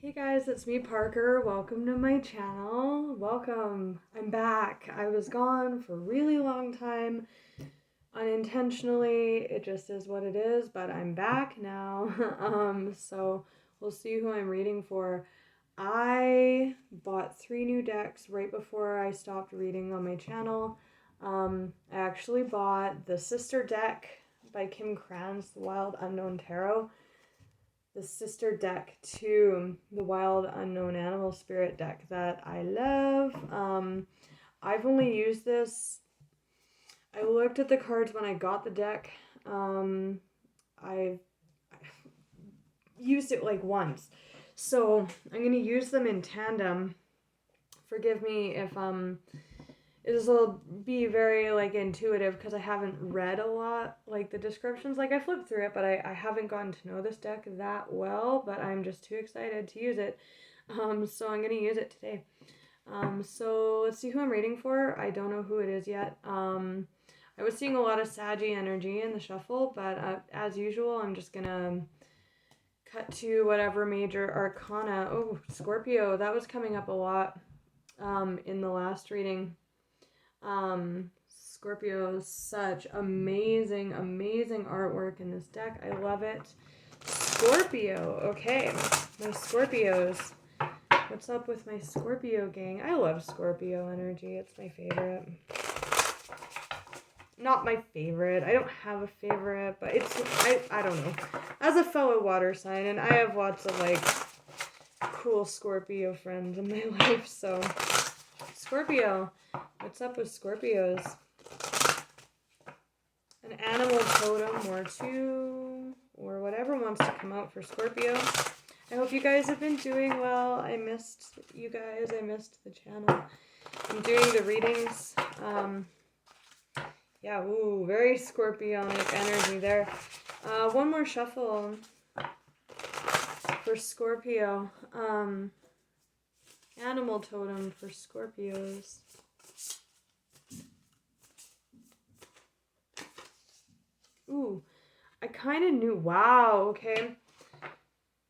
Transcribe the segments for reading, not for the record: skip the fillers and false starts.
Hey guys, it's me, Parker. Welcome to my channel. Welcome. I'm back. I was gone for a really long time, unintentionally. It just is what it is, but I'm back now. So we'll see who I'm reading for. I bought 3 new decks right before I stopped reading on my channel. I actually bought the sister deck by Kim Kranz, the Wild Unknown Tarot, the sister deck to the Wild Unknown Animal Spirit deck that I love. I've only used this. I looked at the cards when I got the deck. I used it like once, so I'm gonna use them in tandem. Forgive me if this will be very like intuitive because I haven't read a lot like the descriptions. Like I flipped through it, but I haven't gotten to know this deck that well, but I'm just too excited to use it. So I'm gonna use it today. So let's see who I'm reading for. I don't know who it is yet. I was seeing a lot of Saggy energy in the shuffle, but as usual, I'm just gonna cut to whatever major arcana. Oh, Scorpio, that was coming up a lot in the last reading. Scorpio, such amazing artwork in this deck. I love it. Scorpio. Okay, my Scorpios. What's up with my Scorpio gang? I love Scorpio energy. It's my favorite. Not my favorite. I don't have a favorite, but it's, I don't know. As a fellow water sign, and I have lots of like cool Scorpio friends in my life, so Scorpio. What's up with Scorpios? An animal totem or two, or whatever wants to come out for Scorpio. I hope you guys have been doing well. I missed you guys. I missed the channel. I'm doing the readings. Yeah, ooh, very Scorpionic energy there. One more shuffle for Scorpio. Animal totem for Scorpios. Ooh, I kind of knew. Wow, okay.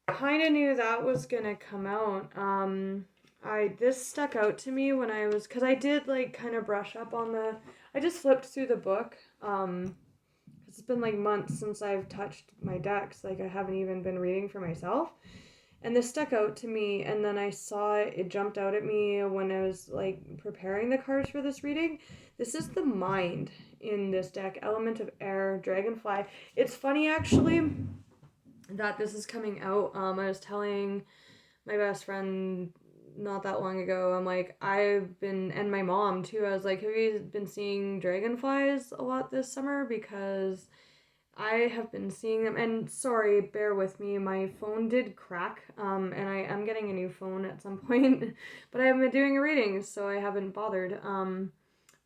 Kind of knew that was gonna come out. This stuck out to me when I was, because I did like kind of brush up on I just flipped through the book. It's been like months since I've touched my decks. Like I haven't even been reading for myself. And this stuck out to me, and then I saw it jumped out at me when I was like preparing the cards for this reading. This is the mind in this deck, element of air, dragonfly. It's funny actually that this is coming out. I was telling my best friend not that long ago, I'm like, and my mom too, I was like, have you been seeing dragonflies a lot this summer? Because I have been seeing them, and sorry, bear with me, my phone did crack, and I am getting a new phone at some point, but I haven't been doing a reading, so I haven't bothered,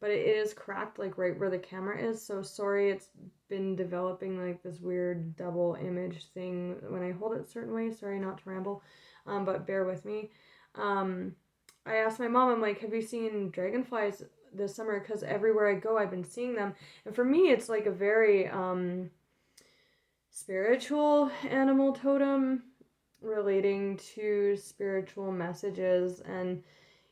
but it is cracked, like, right where the camera is, so sorry, it's been developing, like, this weird double image thing when I hold it a certain way. Sorry not to ramble, but bear with me. I asked my mom, I'm like, have you seen dragonflies this summer? Because everywhere I go, I've been seeing them, and for me, it's, like, a very, spiritual animal totem relating to spiritual messages, and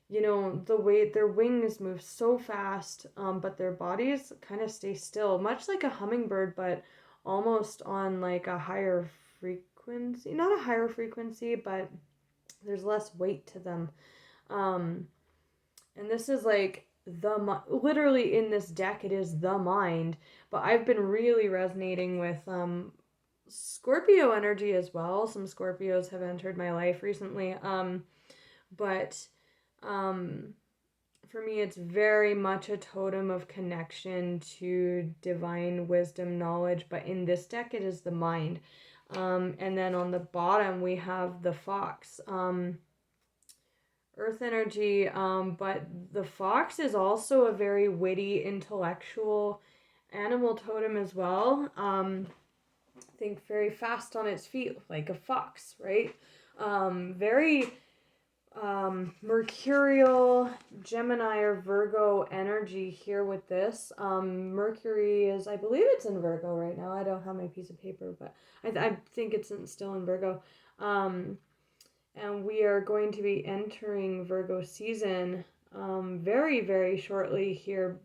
you know the way their wings move so fast, but their bodies kind of stay still, much like a hummingbird, but almost on like a higher frequency, not a higher frequency, but there's less weight to them. And this is like literally in this deck it is the mind, but I've been really resonating with Scorpio energy as well. Some Scorpios have entered my life recently. But for me, it's very much a totem of connection to divine wisdom, knowledge. But in this deck, it is the mind. And then on the bottom, we have the fox. Earth energy. But the fox is also a very witty, intellectual animal totem as well. Think very fast on its feet, like a fox, right? Very mercurial, Gemini or Virgo energy here with this. Mercury is, I believe it's in Virgo right now. I don't have my piece of paper, but I think it's still in Virgo. And we are going to be entering Virgo season very, very shortly here,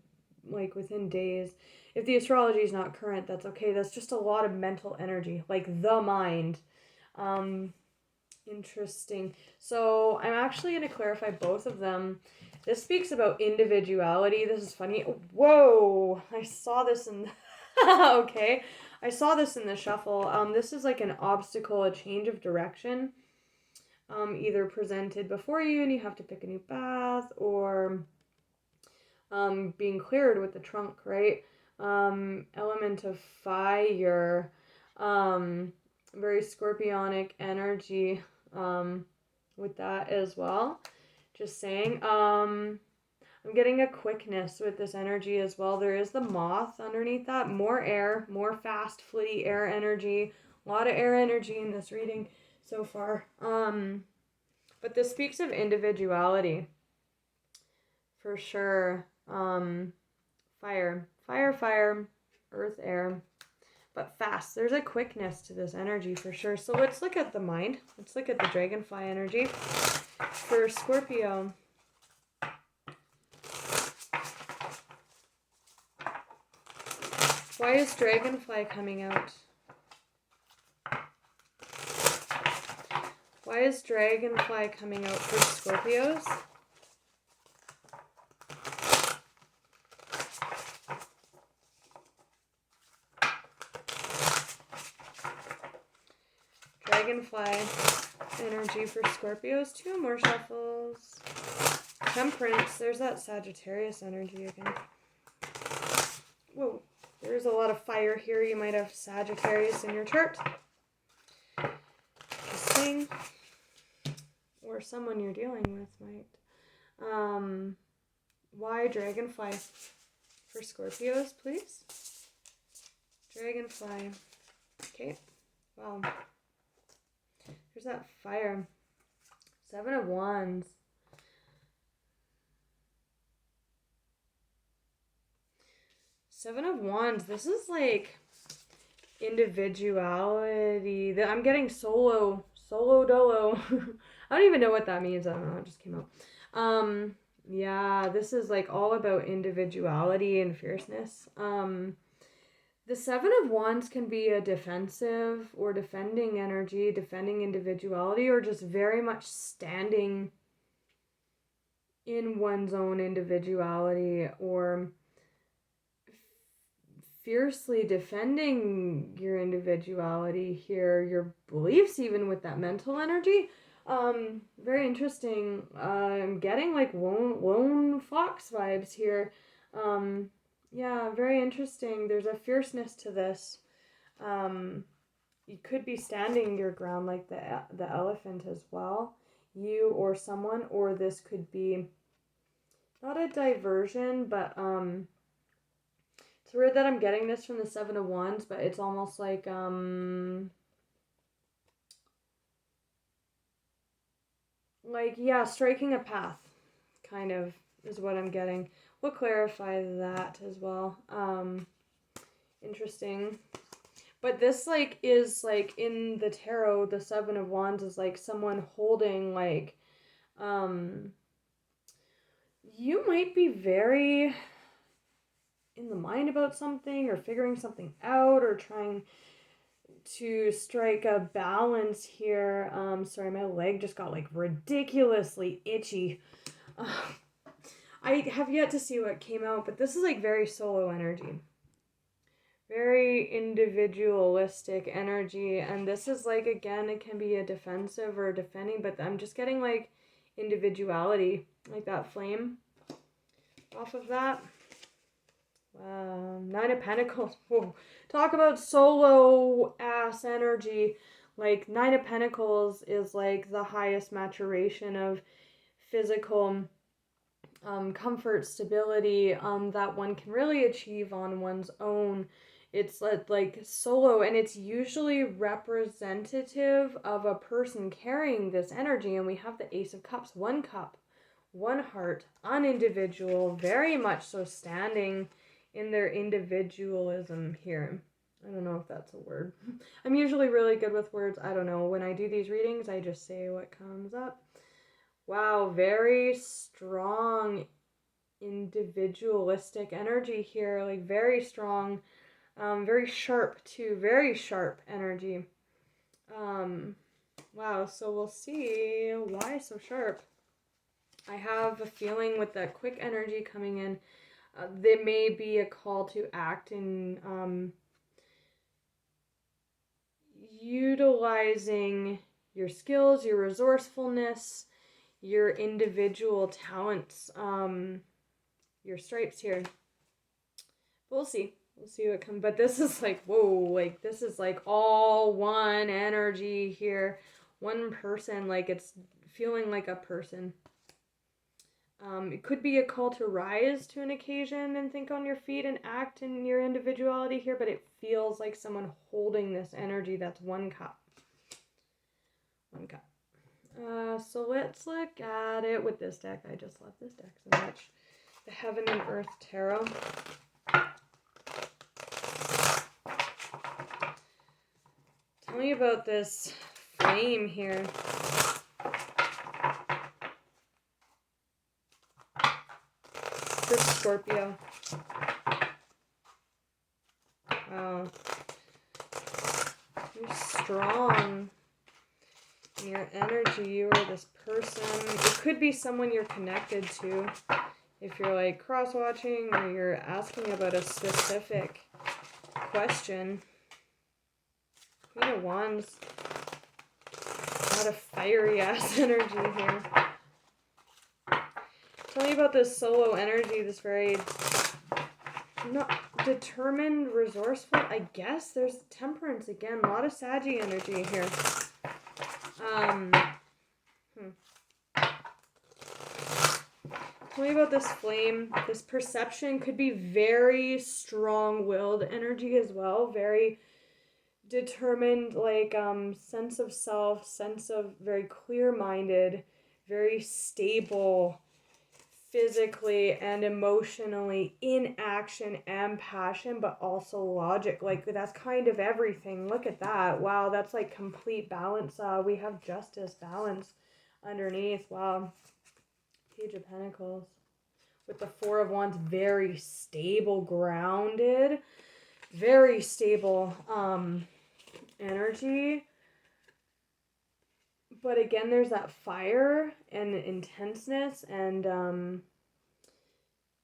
like within days. If the astrology is not current, that's okay. That's just a lot of mental energy, like the mind. Interesting. So I'm actually going to clarify both of them. This speaks about individuality. This is funny. Whoa! I saw this in... okay. I saw this in the shuffle. This is like an obstacle, a change of direction. Either presented before you and you have to pick a new path, or being cleared with the trunk, right? Element of fire, very scorpionic energy with that as well. Just saying. I'm getting a quickness with this energy as well. There is the moth underneath that. More air, more fast, flitty air energy. A lot of air energy in this reading so far. But this speaks of individuality for sure. Fire, earth, air, but fast. There's a quickness to this energy for sure. So let's look at the mind. Let's look at the dragonfly energy for Scorpio. Why is dragonfly coming out? Why is dragonfly coming out for Scorpios? Dragonfly energy for Scorpios. 2 more shuffles. Temperance. There's that Sagittarius energy again. Whoa. There's a lot of fire here. You might have Sagittarius in your chart. Interesting. Or someone you're dealing with might. Why dragonfly for Scorpios, please? Dragonfly. Okay. Wow. There's that fire. 7 of Wands. Seven of Wands. This is like individuality. I'm getting solo dolo. I don't even know what that means. I don't know. It just came out. Yeah, this is like all about individuality and fierceness. The 7 of Wands can be a defensive or defending energy, defending individuality, or just very much standing in one's own individuality, or fiercely defending your individuality here, your beliefs, even with that mental energy. Very interesting. I'm getting like lone fox vibes here. Yeah, very interesting. There's a fierceness to this. You could be standing your ground like the elephant as well. You or someone, or this could be not a diversion, but it's weird that I'm getting this from the 7 of Wands, but it's almost like yeah, striking a path, kind of, is what I'm getting. We'll clarify that as well. Interesting. But this, like, is, like, in the tarot, the 7 of Wands is, like, someone holding, like, you might be very in the mind about something, or figuring something out, or trying to strike a balance here. Sorry, my leg just got, like, ridiculously itchy. I have yet to see what came out, but this is, like, very solo energy. Very individualistic energy, and this is, like, again, it can be a defensive or a defending, but I'm just getting, like, individuality, like that flame off of that. 9 of Pentacles. Whoa. Talk about solo ass energy. Like, 9 of Pentacles is, like, the highest maturation of physical comfort, stability, that one can really achieve on one's own. It's like solo, and it's usually representative of a person carrying this energy. And we have the Ace of Cups, 1 cup, 1 heart, unindividual, very much so standing in their individualism here. I don't know if that's a word. I'm usually really good with words. I don't know. When I do these readings, I just say what comes up. Wow, very strong individualistic energy here. Like very strong, very sharp too. Very sharp energy. Wow, so we'll see why so sharp. I have a feeling with that quick energy coming in, there may be a call to act in utilizing your skills, your resourcefulness, your individual talents, your stripes here. We'll see. We'll see what comes. But this is like, whoa, like this is like all one energy here. One person, like it's feeling like a person. It could be a call to rise to an occasion and think on your feet and act in your individuality here, but it feels like someone holding this energy. That's one cup. One cup. So let's look at it with this deck. I just love this deck so much. The Heaven and Earth Tarot. Tell me about this flame here. For Scorpio. Wow. You're strong. In your energy, you are this person. It could be someone you're connected to. If you're like cross-watching or you're asking about a specific question. Queen of Wands. A lot of fiery ass energy here. Tell me about this solo energy, this very not determined, resourceful. I guess there's temperance again. A lot of Saggy energy here. Tell me about this flame. This perception could be very strong-willed energy as well. Very determined, like sense of self, sense of very clear-minded, very stable physically and emotionally, in action and passion, but also logic. Like that's kind of everything. Look at that. Wow, that's like complete balance. We have justice, balance underneath. Wow. Page of Pentacles with the Four of Wands. Very stable, grounded, very stable energy. But again, there's that fire and intenseness and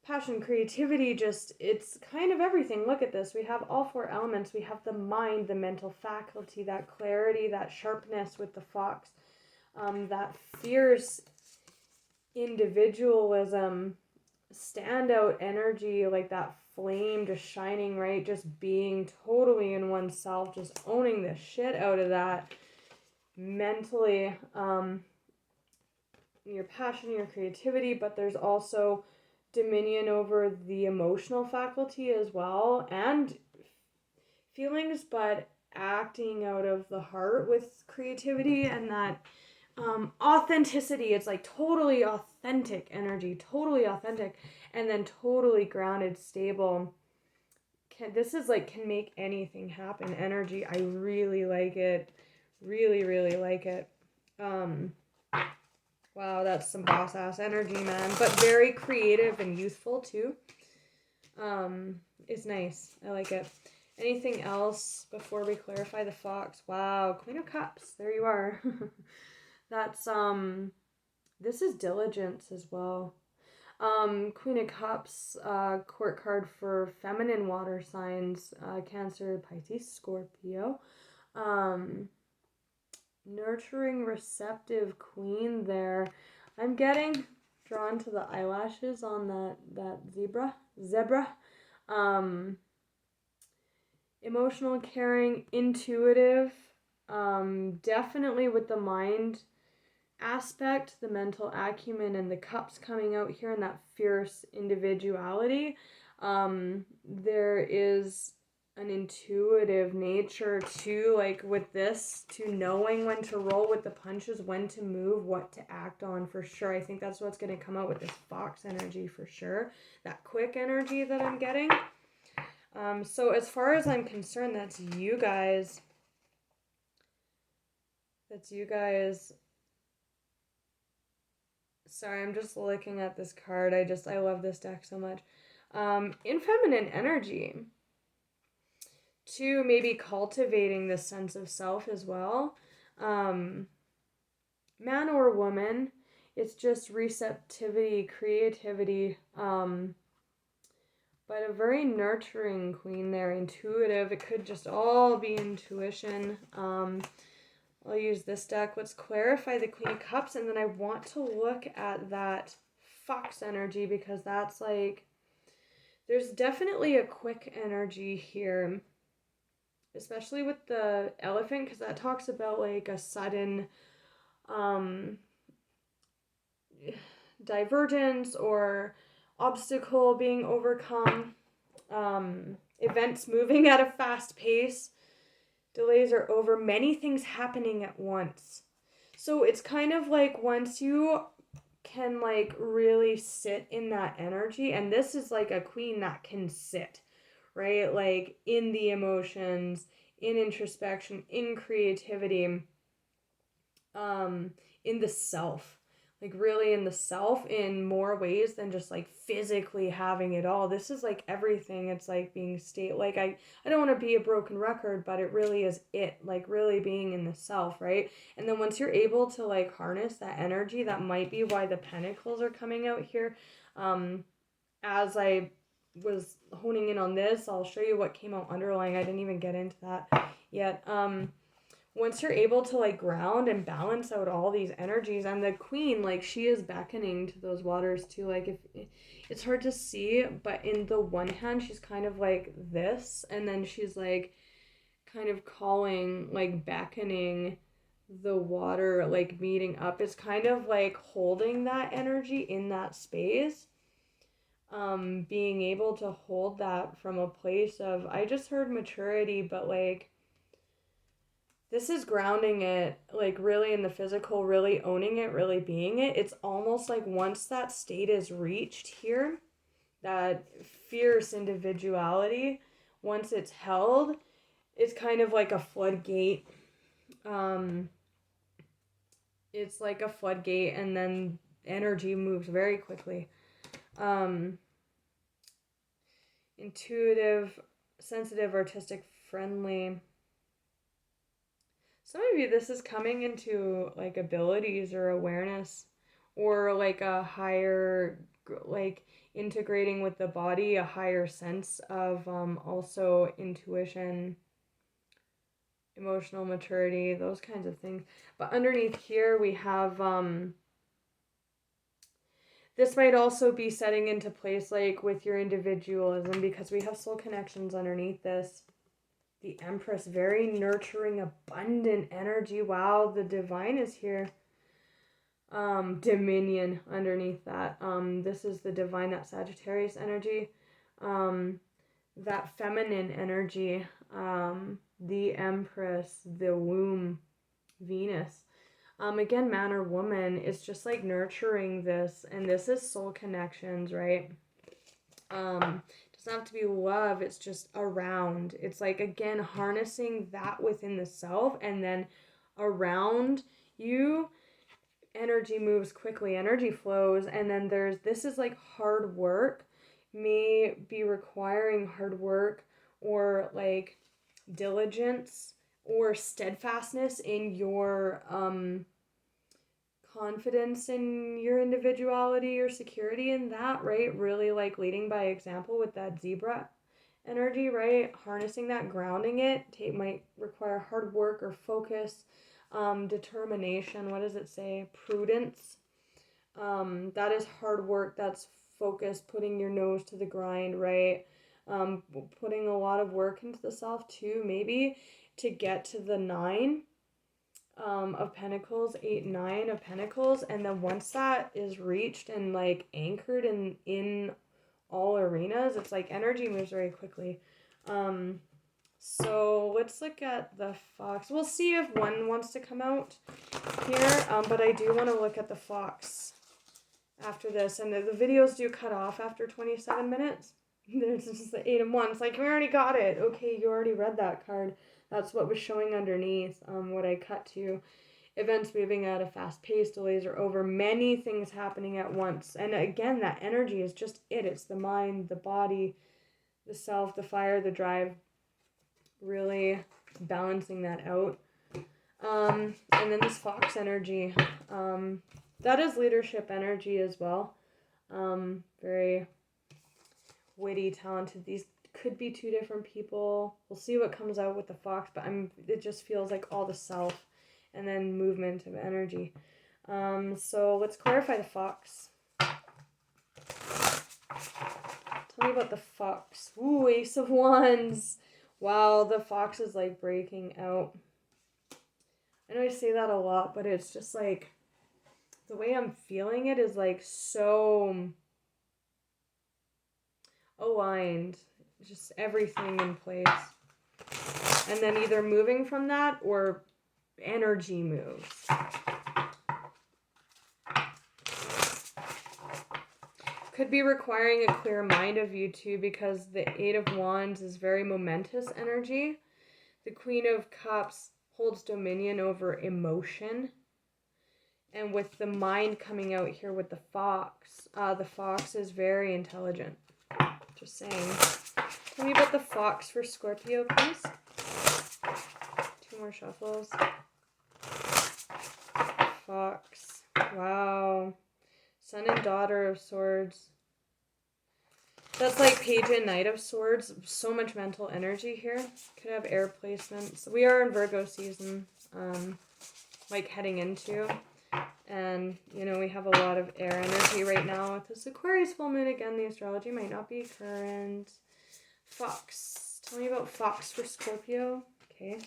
passion, creativity, just, it's kind of everything. Look at this. We have all four elements. We have the mind, the mental faculty, that clarity, that sharpness with the fox, that fierce individualism, standout energy, like that flame just shining, right? Just being totally in oneself, just owning the shit out of that. Mentally, your passion, your creativity, but there's also dominion over the emotional faculty as well, and feelings, but acting out of the heart with creativity and that authenticity. It's like totally authentic energy, totally authentic, and then totally grounded, stable. This is like can make anything happen energy. I really like it. Really, really like it. Wow, that's some boss ass energy, man. But very creative and youthful too. It's nice. I like it. Anything else before we clarify the fox? Wow, Queen of Cups. There you are. That's this is diligence as well. Queen of Cups, court card for feminine water signs, Cancer, Pisces, Scorpio. Nurturing, receptive queen there. I'm getting drawn to the eyelashes on that zebra. Emotional, caring, intuitive, definitely with the mind aspect, the mental acumen, and the cups coming out here, and that fierce individuality. There is an intuitive nature to, like with this, to knowing when to roll with the punches, when to move, what to act on, for sure. I think that's what's going to come out with this fox energy for sure. That quick energy that I'm getting. So as far as I'm concerned, that's you guys. That's you guys. Sorry, I'm just looking at this card. I love this deck so much. In feminine energy. To maybe cultivating this sense of self as well. Man or woman, it's just receptivity, creativity, but a very nurturing queen there, intuitive. It could just all be intuition. I'll use this deck. Let's clarify the Queen of Cups, and then I want to look at that Fox energy, because that's like, there's definitely a quick energy here, especially with the Elephant, because that talks about like a sudden divergence or obstacle being overcome, events moving at a fast pace, delays are over, many things happening at once. So it's kind of like once you can like really sit in that energy, and this is like a queen that can sit, right? Like in the emotions, in introspection, in creativity, in the self, like really in the self in more ways than just like physically having it all. This is like everything. It's like being like I don't want to be a broken record, but it really is it, like really being in the self, right? And then once you're able to like harness that energy, that might be why the pentacles are coming out here. As I was honing in on this, I'll show you what came out underlying. I didn't even get into that yet. Once you're able to like ground and balance out all these energies, and the queen, like she is beckoning to those waters too. Like if it's hard to see, but in the one hand she's kind of like this, and then she's like kind of calling, like beckoning the water, like meeting up. It's kind of like holding that energy in that space, being able to hold that from a place of, I just heard maturity, but like this is grounding it, like really in the physical, really owning it, really being it. It's almost like once that state is reached here, that fierce individuality, once it's held, it's kind of like a floodgate. It's like a floodgate, and then energy moves very quickly. Intuitive, sensitive, artistic, friendly. Some of you, this is coming into like abilities or awareness, or like a higher, like integrating with the body, a higher sense of also intuition, emotional maturity, those kinds of things. But underneath here we have this might also be setting into place like with your individualism, because we have soul connections underneath this. The Empress, very nurturing, abundant energy. Wow, the divine is here. Dominion underneath that. This is the divine, that Sagittarius energy. That feminine energy. The Empress, the womb, Venus. Again, man or woman is just like nurturing this, and this is soul connections, right? Doesn't have to be love, it's just around. It's like, again, harnessing that within the self, and then around you, energy moves quickly, energy flows, and then this is like hard work, may be requiring hard work, or like diligence, or steadfastness in your confidence in your individuality, your security in that, right? Really like leading by example with that zebra energy, right? Harnessing that, grounding it, might require hard work or focus, determination. What does it say? Prudence. That is hard work. That's focus, putting your nose to the grind, right? Putting a lot of work into the self too, maybe to get to the 9 of Pentacles, 8, 9 of Pentacles, and then once that is reached and like anchored in all arenas, it's like energy moves very quickly. So let's look at the Fox. We'll see if one wants to come out here, but I do want to look at the Fox after this, and the videos do cut off after 27 minutes, There's just the Eight of Wands. Like, we already got it. Okay, you already read that card. That's what was showing underneath, what I cut to. Events moving at a fast pace, delays are over, many things happening at once. And again, that energy is just it. It's the mind, the body, the self, the fire, the drive, really balancing that out. And then this fox energy, that is leadership energy as well. Very witty, talented. These could be two different people. We'll see what comes out with the fox, but it just feels like all the self and then movement of energy. So let's clarify the fox. Tell me about the fox. Ooh, Ace of Wands. Wow, the fox is like breaking out. I know I say that a lot, but it's just like the way I'm feeling it is like so aligned. Just everything in place. And then either moving from that or energy moves. Could be requiring a clear mind of you too, because the Eight of Wands is very momentous energy. The Queen of Cups holds dominion over emotion. And with the mind coming out here with the fox is very intelligent. Just saying. Tell me about the fox for Scorpio, please. 2 more shuffles. Fox. Wow. Son and Daughter of Swords. That's like Page and Knight of Swords. So much mental energy here. Could have air placements. We are in Virgo season, like heading into. And, you know, we have a lot of air energy right now with this Aquarius full moon. Again, the astrology might not be current. Fox. Tell me about fox for Scorpio. Okay.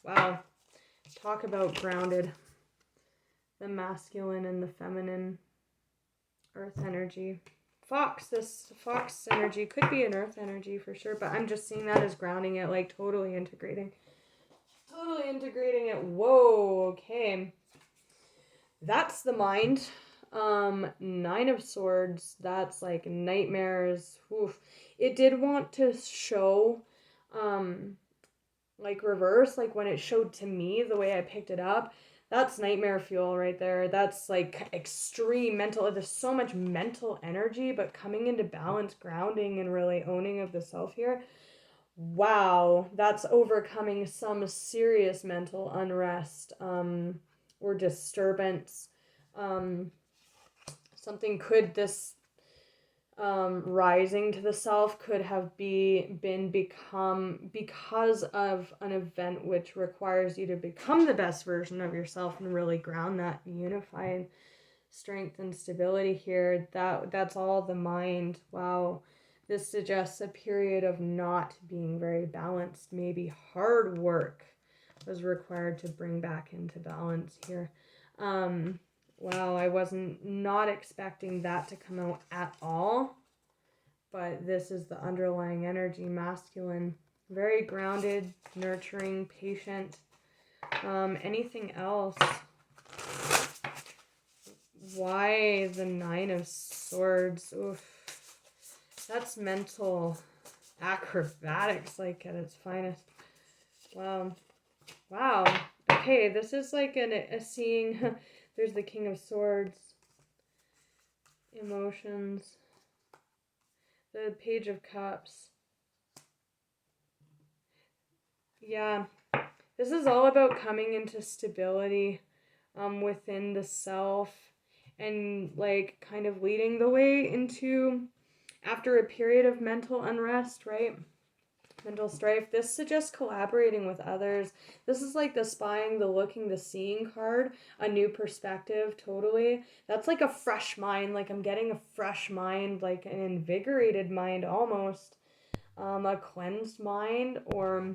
Wow. Talk about grounded. The masculine and the feminine. Earth energy. Fox. This fox energy could be an earth energy for sure, but I'm just seeing that as grounding it, like totally integrating. Totally integrating it. Whoa. Okay. That's the mind. 9 of Swords, that's like nightmares. Oof. It did want to show like reverse, like when it showed to me the way I picked it up. That's nightmare fuel right there. That's like extreme mental. There's so much mental energy, but coming into balance, grounding, and really owning of the self here. Wow, that's overcoming some serious mental unrest or disturbance. Something could this rising to the self could have become because of an event which requires you to become the best version of yourself and really ground that unify strength and stability here. That's all the mind. Wow. This suggests a period of not being very balanced. Maybe hard work was required to bring back into balance here. Wow, I wasn't not expecting that to come out at all. But this is the underlying energy, masculine, very grounded, nurturing, patient. Anything else? Why the 9 of Swords? Oof. That's mental acrobatics, like at its finest. Wow. Wow. Okay, this is like a seeing. There's the King of Swords. Emotions. The Page of Cups. Yeah. This is all about coming into stability within the self and like kind of leading the way into after a period of mental unrest, right? Mental strife. This suggests collaborating with others. This is like the spying, the looking, the seeing card. A new perspective, totally. That's like a fresh mind. Like I'm getting a fresh mind, like an invigorated mind almost. A cleansed mind or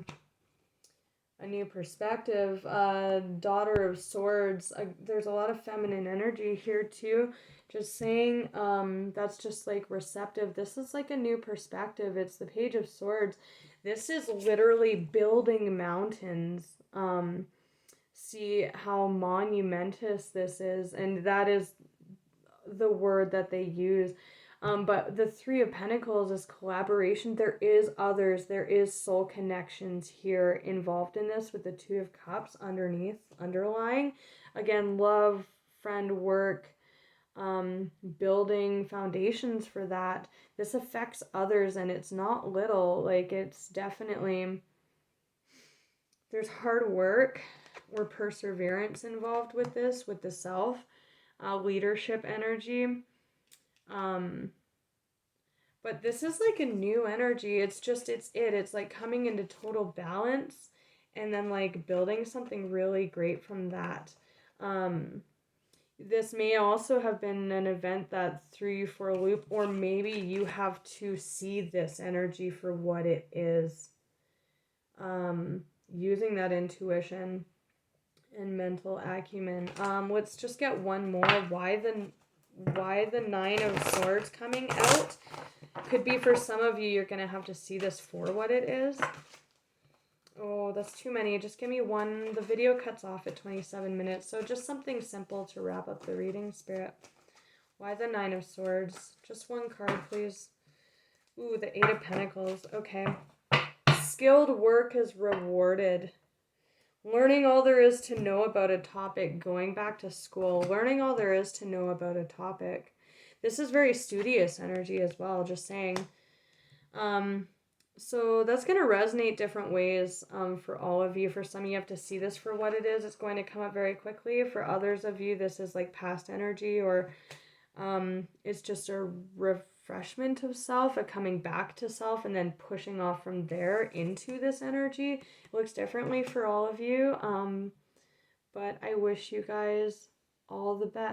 a new perspective. Daughter of Swords. There's a lot of feminine energy here too. Just saying, that's just like receptive. This is like a new perspective. It's the Page of Swords. This is literally building mountains. See how monumentous this is, and that is the word that they use. But the Three of Pentacles is collaboration. There is others. There is soul connections here involved in this, with the Two of Cups underlying. Again, love, friend, work, building foundations for that. This affects others, and it's not little. Like, it's definitely, there's hard work or perseverance involved with this, with the self, leadership energy. But this is like a new energy. It's like coming into total balance, and then like building something really great from that. This may also have been an event that threw you for a loop, or maybe you have to see this energy for what it is. Using that intuition and mental acumen. Let's just get one more. Why the Nine of Swords coming out? Could be for some of you, you're going to have to see this for what it is. Oh, that's too many. Just give me one. The video cuts off at 27 minutes, so just something simple to wrap up the reading, Spirit. Why the Nine of Swords? Just one card, please. Ooh, the Eight of Pentacles. Okay. Skilled work is rewarded. Learning all there is to know about a topic. Going back to school. Learning all there is to know about a topic. This is very studious energy as well, just saying. So that's going to resonate different ways for all of you. For some of you have to see this for what it is. It's going to come up very quickly. For others of you, this is like past energy, or it's just a refreshment of self, a coming back to self, and then pushing off from there into this energy. It looks differently for all of you. But I wish you guys all the best.